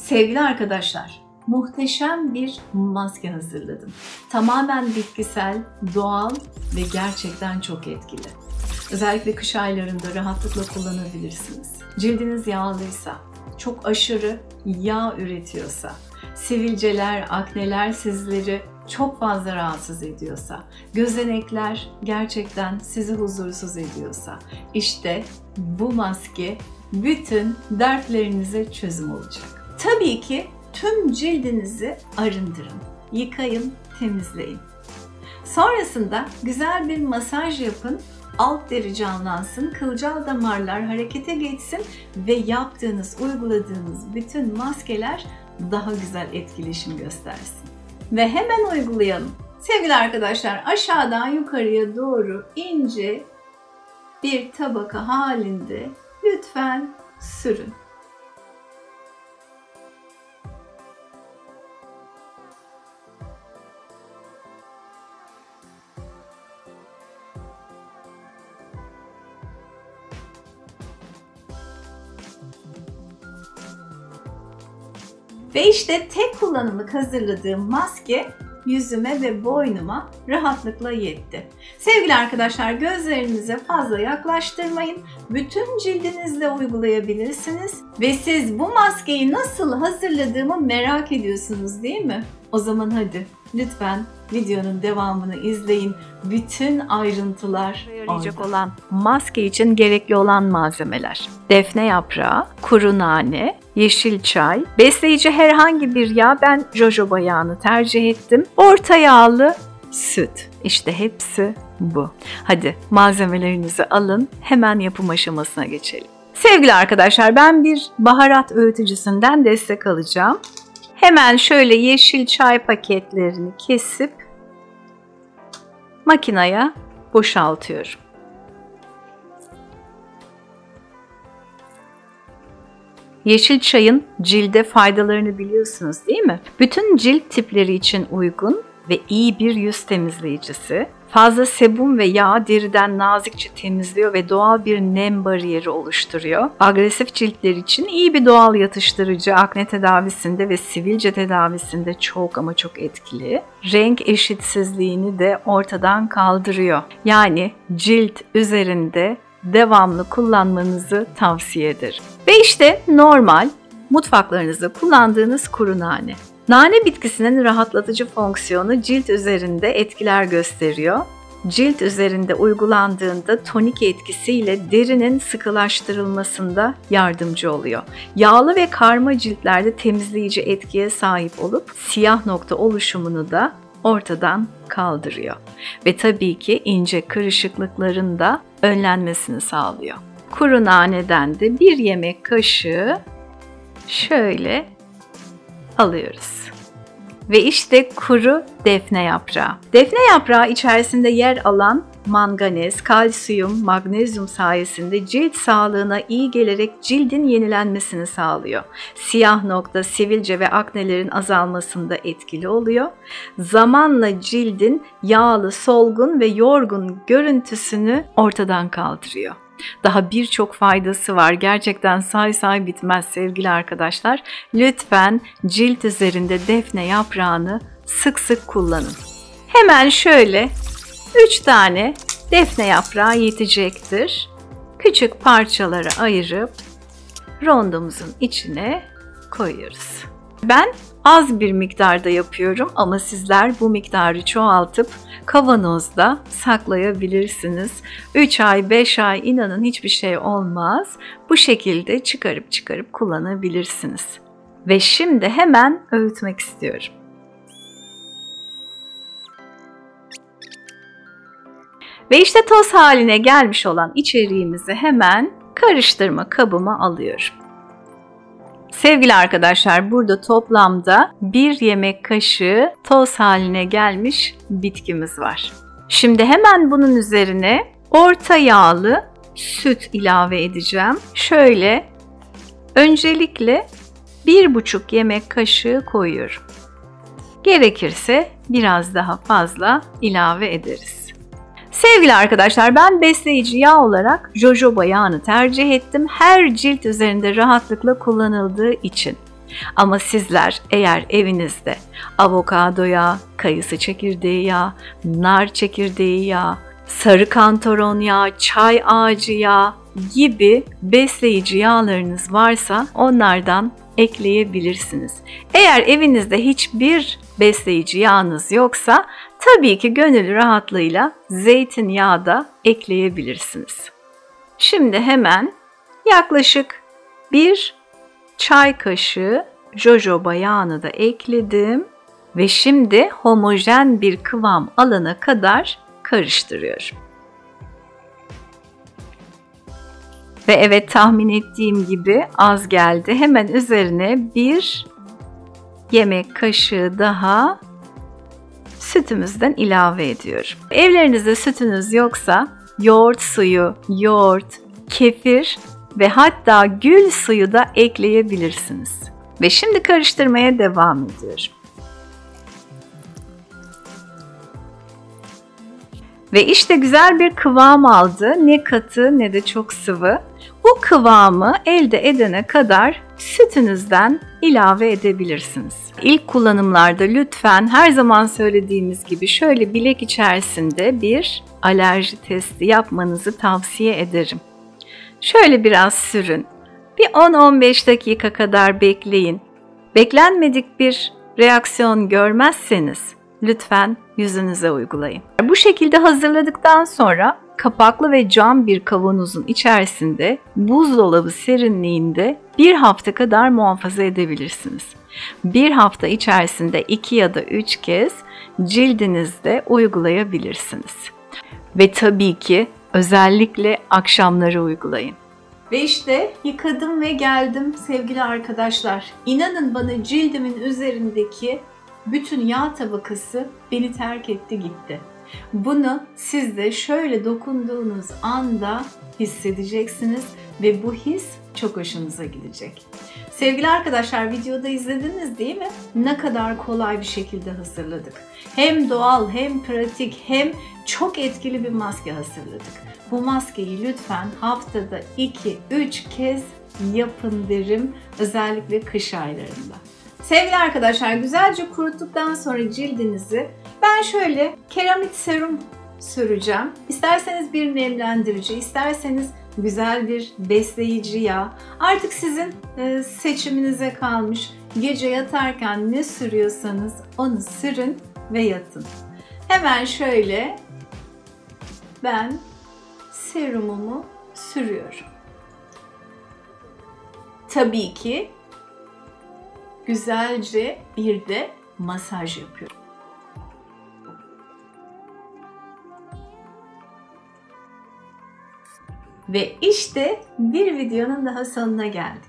Sevgili arkadaşlar, muhteşem bir maske hazırladım. Tamamen bitkisel, doğal ve gerçekten çok etkili. Özellikle kış aylarında rahatlıkla kullanabilirsiniz. Cildiniz yağlıysa, çok aşırı yağ üretiyorsa, sivilceler, akneler sizleri çok fazla rahatsız ediyorsa, gözenekler gerçekten sizi huzursuz ediyorsa, işte bu maske bütün dertlerinize çözüm olacak. Tabii ki tüm cildinizi arındırın, yıkayın, temizleyin. Sonrasında güzel bir masaj yapın, alt deri canlansın, kılcal damarlar harekete geçsin ve yaptığınız, uyguladığınız bütün maskeler daha güzel etkileşim göstersin. Ve hemen uygulayalım. Sevgili arkadaşlar, aşağıdan yukarıya doğru ince bir tabaka halinde lütfen sürün. Ve işte tek kullanımlık hazırladığım maske yüzüme ve boynuma rahatlıkla yetti. Sevgili arkadaşlar, gözlerinize fazla yaklaştırmayın. Bütün cildinizle uygulayabilirsiniz. Ve siz bu maskeyi nasıl hazırladığımı merak ediyorsunuz değil mi? O zaman hadi lütfen videonun devamını izleyin. Bütün ayrıntılar yarayacak olan maske için gerekli olan malzemeler: defne yaprağı, kuru nane, yeşil çay, besleyici herhangi bir yağ, ben jojoba yağını tercih ettim. Orta yağlı süt. İşte hepsi bu. Hadi malzemelerinizi alın, hemen yapım aşamasına geçelim. Sevgili arkadaşlar, ben bir baharat öğütücüsünden destek alacağım. Hemen şöyle yeşil çay paketlerini kesip makineye boşaltıyorum. Yeşil çayın cilde faydalarını biliyorsunuz değil mi? Bütün cilt tipleri için uygun ve iyi bir yüz temizleyicisi. Fazla sebum ve yağ deriden nazikçe temizliyor ve doğal bir nem bariyeri oluşturuyor. Agresif ciltler için iyi bir doğal yatıştırıcı, akne tedavisinde ve sivilce tedavisinde çok ama çok etkili. Renk eşitsizliğini de ortadan kaldırıyor. Yani cilt üzerinde devamlı kullanmanızı tavsiye ederim. Ve işte normal mutfaklarınızda kullandığınız kuru nane. Nane bitkisinin rahatlatıcı fonksiyonu cilt üzerinde etkiler gösteriyor. Cilt üzerinde uygulandığında tonik etkisiyle derinin sıkılaştırılmasında yardımcı oluyor. Yağlı ve karma ciltlerde temizleyici etkiye sahip olup siyah nokta oluşumunu da ortadan kaldırıyor. Ve tabii ki ince kırışıklıkların da önlenmesini sağlıyor. Kuru naneden de bir yemek kaşığı şöyle alıyoruz. Ve işte kuru defne yaprağı. Defne yaprağı içerisinde yer alan manganez, kalsiyum, magnezyum sayesinde cilt sağlığına iyi gelerek cildin yenilenmesini sağlıyor. Siyah nokta, sivilce ve aknelerin azalmasında etkili oluyor. Zamanla cildin yağlı, solgun ve yorgun görüntüsünü ortadan kaldırıyor. Daha birçok faydası var. Gerçekten say bitmez sevgili arkadaşlar. Lütfen cilt üzerinde defne yaprağını sık sık kullanın. Hemen şöyle 3 tane defne yaprağı yetecektir. Küçük parçalara ayırıp rondomuzun içine koyuyoruz. Ben az bir miktarda yapıyorum ama sizler bu miktarı çoğaltıp kavanozda saklayabilirsiniz. 3 ay, 5 ay inanın hiçbir şey olmaz. Bu şekilde çıkarıp kullanabilirsiniz. Ve şimdi hemen öğütmek istiyorum. Ve işte toz haline gelmiş olan içeriğimizi hemen karıştırma kabıma alıyorum. Sevgili arkadaşlar, burada toplamda 1 yemek kaşığı toz haline gelmiş bitkimiz var. Şimdi hemen bunun üzerine orta yağlı süt ilave edeceğim. Şöyle öncelikle 1,5 yemek kaşığı koyuyorum. Gerekirse biraz daha fazla ilave ederiz. Sevgili arkadaşlar, ben besleyici yağ olarak jojoba yağını tercih ettim. Her cilt üzerinde rahatlıkla kullanıldığı için. Ama sizler eğer evinizde avokado yağı, kayısı çekirdeği yağı, nar çekirdeği yağı, sarı kantaron yağı, çay ağacı yağı gibi besleyici yağlarınız varsa onlardan ekleyebilirsiniz. Eğer evinizde hiçbir besleyici yağınız yoksa tabii ki gönül rahatlığıyla zeytinyağı da ekleyebilirsiniz. Şimdi hemen yaklaşık 1 çay kaşığı jojoba yağını da ekledim ve şimdi homojen bir kıvam alana kadar karıştırıyorum. Ve evet, tahmin ettiğim gibi az geldi. Hemen üzerine 1 yemek kaşığı daha sütümüzden ilave ediyorum. Evlerinizde sütünüz yoksa yoğurt suyu, yoğurt, kefir ve hatta gül suyu da ekleyebilirsiniz. Ve şimdi karıştırmaya devam ediyorum. Ve işte güzel bir kıvam aldı. Ne katı ne de çok sıvı. Bu kıvamı elde edene kadar sütünüzden ilave edebilirsiniz. İlk kullanımlarda lütfen her zaman söylediğimiz gibi şöyle bilek içerisinde bir alerji testi yapmanızı tavsiye ederim. Şöyle biraz sürün. Bir 10-15 dakika kadar bekleyin. Beklenmedik bir reaksiyon görmezseniz lütfen yüzünüze uygulayın. Bu şekilde hazırladıktan sonra kapaklı ve cam bir kavanozun içerisinde buzdolabı serinliğinde 1 hafta kadar muhafaza edebilirsiniz. 1 hafta içerisinde 2 ya da 3 kez cildinizde uygulayabilirsiniz. Ve tabii ki özellikle akşamları uygulayın. Ve işte yıkadım ve geldim sevgili arkadaşlar. İnanın bana, cildimin üzerindeki bütün yağ tabakası beni terk etti gitti. Bunu siz de şöyle dokunduğunuz anda hissedeceksiniz ve bu his çok hoşunuza gidecek. Sevgili arkadaşlar, videoda izlediniz değil mi? Ne kadar kolay bir şekilde hazırladık. Hem doğal, hem pratik, hem çok etkili bir maske hazırladık. Bu maskeyi lütfen haftada 2-3 kez yapın derim, özellikle kış aylarında. Sevgili arkadaşlar, güzelce kuruttuktan sonra cildinizi ben şöyle keramit serum süreceğim. İsterseniz bir nemlendirici, isterseniz güzel bir besleyici yağ. Artık sizin seçiminize kalmış. Gece yatarken ne sürüyorsanız onu sürün ve yatın. Hemen şöyle ben serumumu sürüyorum. Tabii ki güzelce bir de masaj yapıyorum. Ve işte bir videonun daha sonuna geldik.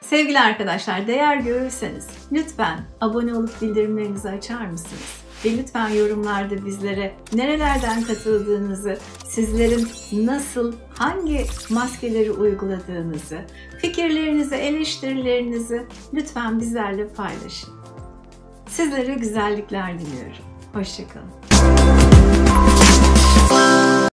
Sevgili arkadaşlar, değer görürseniz lütfen abone olup bildirimlerinizi açar mısınız? Ve lütfen yorumlarda bizlere nerelerden katıldığınızı, sizlerin nasıl, hangi maskeleri uyguladığınızı, fikirlerinizi, eleştirilerinizi lütfen bizlerle paylaşın. Sizlere güzellikler diliyorum. Hoşça kalın.